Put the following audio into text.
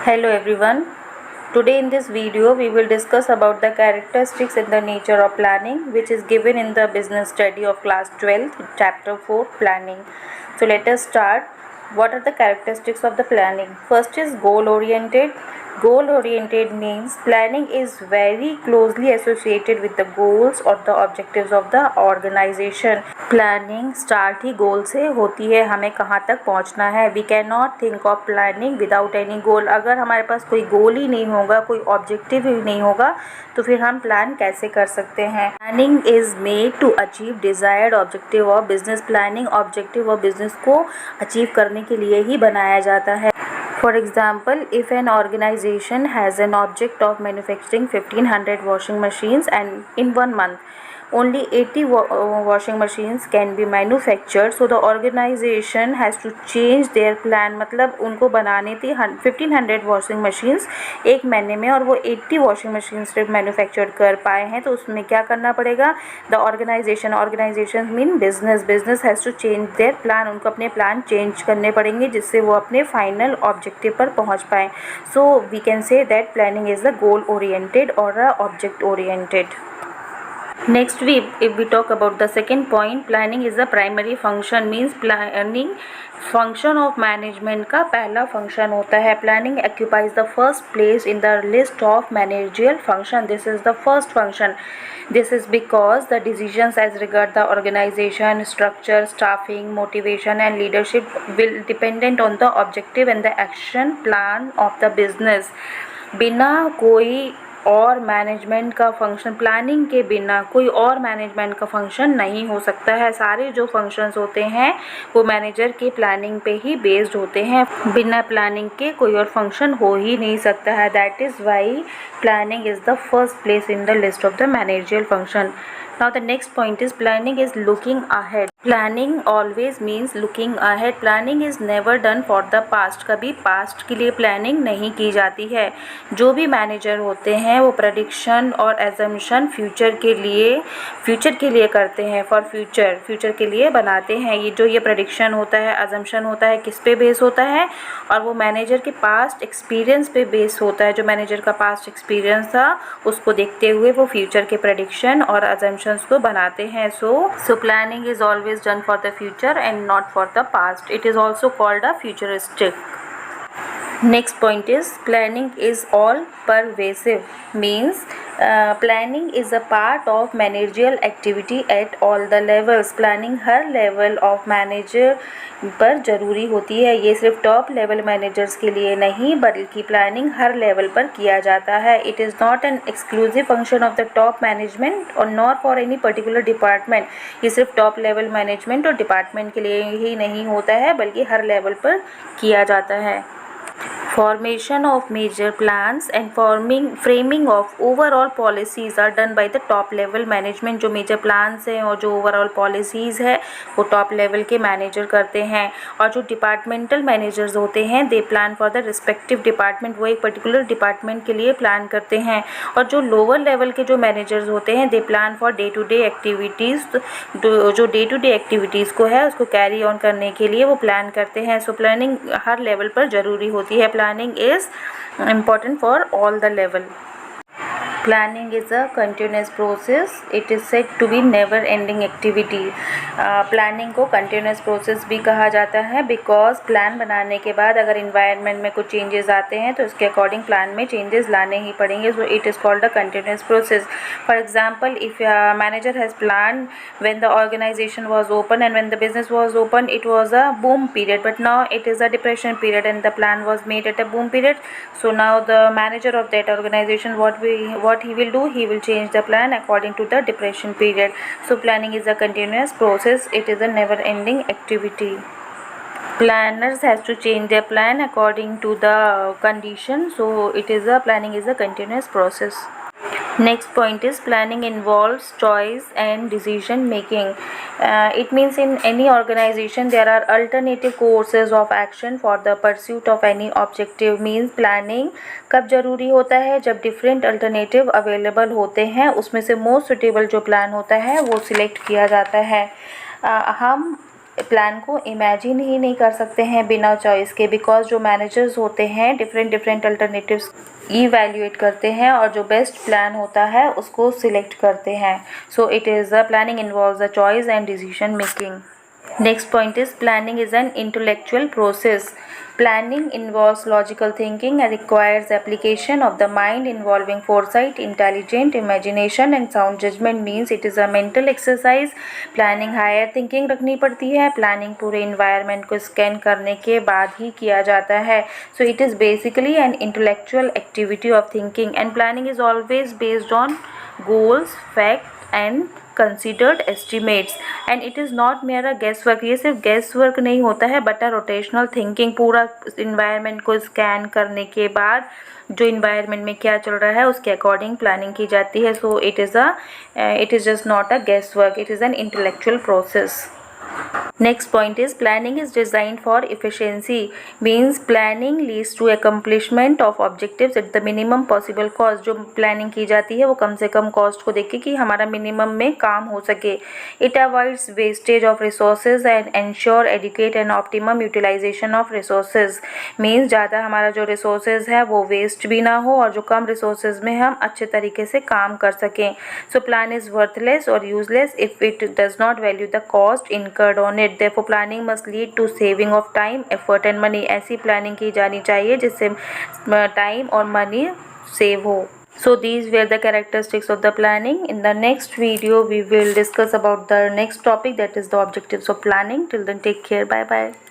Hello everyone. Today in this video we will discuss about the characteristics and the nature of planning which is given in the business study of class 12 chapter 4 planning. So let us start. What are the characteristics of the planning? First is goal oriented. Goal oriented means planning is very closely associated with the goals or the objectives of the organization. Planning start ही goal से होती है, हमें कहाँ तक पहुँचना है. We can not think of planning without any goal. अगर हमारे पास कोई गोल ही नहीं होगा, कोई ऑब्जेक्टिव ही नहीं होगा, तो फिर हम प्लान कैसे कर सकते हैं. Planning is made to achieve desired objective of business. Planning objective of business को अचीव करने के लिए ही बनाया जाता है. For example, if an organization has an object of manufacturing 1500 washing machines and in 1 month only 80 washing machines can be manufactured, so the organization has to change their plan. मतलब उनको बनाने थी 1500 washing machines एक महीने में और वो 80 washing machines सिर्फ मैन्युफैक्चर कर पाए हैं, तो उसमें क्या करना पड़ेगा. The organisation mean business has to change their plan. उनको अपने प्लान चेंज करने पड़ेंगे जिससे वो अपने फाइनल ऑब्जेक्टिव पर पहुंच पाएँ. So we can say that planning is the goal oriented और object oriented. Next, if we talk about the second point, planning is the primary function. means planning function of management का पहला function होता है. Planning occupies the first place in the list of managerial function. This is the first function. This is because the decisions as regard the organization, structure, staffing, motivation and leadership will dependent on the objective and the action plan of the business. बिना कोई और management का function, planning के बिना कोई और management का function नहीं हो सकता है. सारे जो फंक्शंस होते हैं वो मैनेजर के प्लानिंग पे ही बेस्ड होते हैं. बिना प्लानिंग के कोई और फंक्शन हो ही नहीं सकता है. That is why planning is the first place in the list of the managerial function. Now the next point is planning is looking ahead. Planning always means looking ahead. Planning is never done for the past. कभी past के लिए planning नहीं की जाती है. जो भी manager होते हैं वो prediction और assumption future के लिए करते हैं. for future के लिए बनाते हैं. ये prediction होता है, assumption होता है, किस पे बेस होता है, और वो मैनेजर के past experience पे बेस होता है. जो मैनेजर का past experience था उसको देखते हुए वो future के prediction और assumption को बनाते हैं. So planning is always done for the future and not for the past. It is also called a futuristic. Next point is planning is all pervasive. means planning is a part of managerial activity at all the levels. planning her level of manager पर ज़रूरी होती है. ये सिर्फ top level managers के लिए नहीं बल्कि प्लानिंग हर लेवल पर किया जाता है. It is not an exclusive function of the top management और not for any particular department. ये सिर्फ टॉप लेवल मैनेजमेंट और डिपार्टमेंट के लिए ही नहीं होता है बल्कि हर लेवल पर किया जाता है. Formation of major plans and framing of overall policies are done by the top level management. जो major plans हैं और जो overall policies है वो top level के manager करते हैं. और जो departmental managers होते हैं they plan for the respective department. वो एक particular department के लिए plan करते हैं. और जो lower level के जो managers होते हैं they plan for day to day activities. जो day to day activities को है उसको carry on करने के लिए वो plan करते हैं. So planning हर level पर ज़रूरी होती है. Planning is important for all the level. Planning is a continuous process. It is said to be never ending activity. Planning को कंटिन्यूस प्रोसेस भी कहा जाता है बिकॉज प्लान बनाने के बाद अगर इन्वायरमेंट में कुछ चेंजेस आते हैं तो उसके अकॉर्डिंग प्लान में चेंजेस लाने ही पड़ेंगे. So it is called a continuous process. For example if manager has plan when the organisation was open and when the business was open it was a boom period but now it is a depression period and the plan was made at a boom period. So now the manager of that organisation what he will do, he will change the plan according to the depression period. So planning is a continuous process. It is a never ending activity. Planners has to change their plan according to the condition. So planning is a continuous process. Next point is planning involves choice and decision making. It means in any organization there are alternative courses of action for the pursuit of any objective. means planning कब ज़रूरी होता है जब different alternative available होते हैं उसमें से most suitable जो plan होता है वो select किया जाता है. हम प्लान को इमेजिन ही नहीं कर सकते हैं बिना चॉइस के, बिकॉज जो मैनेजर्स होते हैं डिफरेंट अल्टरनेटिव्स इवैल्यूएट करते हैं और जो बेस्ट प्लान होता है उसको सिलेक्ट करते हैं. सो it is a planning involves a choice and decision making. Next point is planning is an intellectual process. Planning involves logical thinking and requires application of the mind involving foresight, intelligent imagination and sound judgment. Means it is a mental exercise. Planning higher thinking रखनी पड़ती है. Planning पूरे environment को scan करने के बाद ही किया जाता है. So it is basically an intellectual activity of thinking, and planning is always based on goals, fact and considered estimates and it is not मेरा गेस वर्क. ये सिर्फ गेस वर्क नहीं होता है बट अ रोटेशनल थिंकिंग. पूरा environment को scan करने के बाद जो इन्वायरमेंट में क्या चल रहा है उसके अकॉर्डिंग प्लानिंग की जाती है. So it is just not a guess work, it is an intellectual process. Next point is planning is designed for efficiency. Means planning leads to accomplishment of objectives at the minimum possible cost. जो planning की जाती है वो कम से कम cost को देख के कि हमारा minimum में काम हो सके. It avoids wastage of resources and ensure adequate and optimum utilization of resources. Means ज़्यादा हमारा जो resources है वो waste भी ना हो और जो कम resources में हम अच्छे तरीके से काम कर सकें. So plan is worthless or useless if it does not value the cost incurred on it. Therefore planning must lead to saving of time, effort and money. ऐसी planning की जानी चाहिए जिससे time और money save हो. So these were the characteristics of the planning. In the next video we will discuss about the next topic, that is the objectives of planning. Till then take care. Bye bye.